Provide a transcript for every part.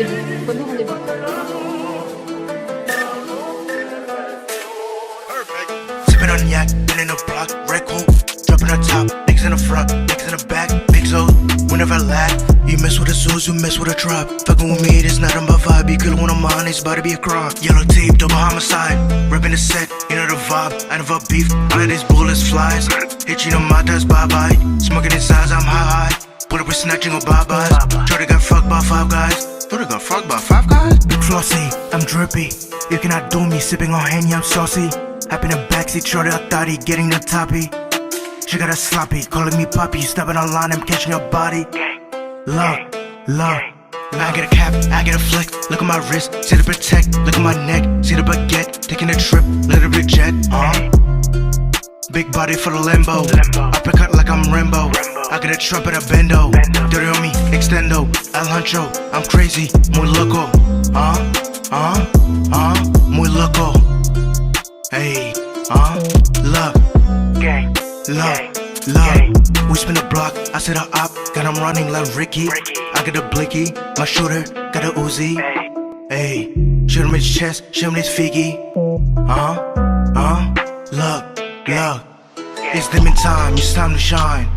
beats. Renour on the beats. Sippin' on yak, been in the block, red coat, dropping on top, niggas in the front, niggas in the back, big O's, whenever I lag. You mess with the Zoos, you mess with a drop. Fucking with me, it's not on my vibe. You kill one of mine, it's about to be a crime. Yellow tape, double homicide, ripping the set, you know the vibe. I never beef, I let these bullets flies. Hit you no matters, bye bye. Smoking inside, I'm high. Put up with snatching or bye byes. Shorty got fucked by 5 guys. Shorty got fucked by 5 guys? Big flossy, I'm drippy. You cannot do me, sipping on Henny, I'm saucy. Hop in the backseat, shorty a thotty, getting the toppy. She got a sloppy, calling me poppy. Stepping on line, I'm catching her body. Love, love. I get a cap, I get a flick. Look at my wrist, see the protect. Look at my neck, see the baguette. Taking a trip, little bit jet. Big body for the Lambo. Uppercut like I'm Rambo. I get a trap at a bendo. Dirty on me, extendo. El Huncho, I'm crazy, muy loco. Muy loco. Hey, love, love. We spin the block, I set her up, got him running like Ricky. I get a blicky, my shooter, got a Uzi. Hey, shoot him in his chest, shoot him in his figgy. Look, look. It's dimming time, it's time to shine.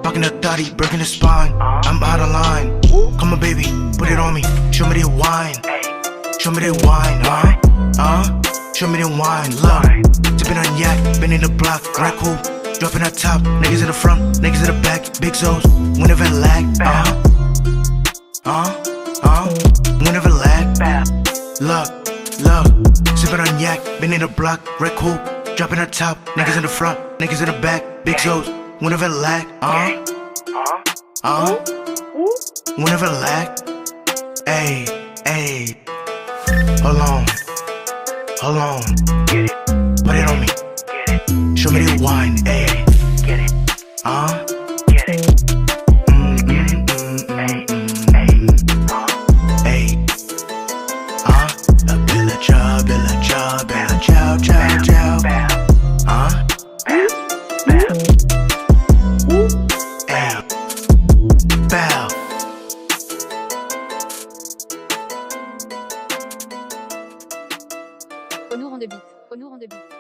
Fucking the thotty, breaking the spine. I'm out of line. Come on, baby, put it on me. Show me the wine. Show me the wine, show me the wine, look. Tipping on yak, been in the block, right cool. Dropping on top, niggas in the front, niggas in the back, big O's, whenever I lag, whenever I lag. Look, sipping on yak, been in the block, right cool. Dropping on top, niggas in the front, niggas in the back, big O's, whenever I lag, whenever I lag. Ayy, hold on, put it on me. Show me the wine, ayy. Bella ciao, bella ciao, bella ciao, ciao, ciao. Ayy, bow. Renour on the beats. Renour on the beats.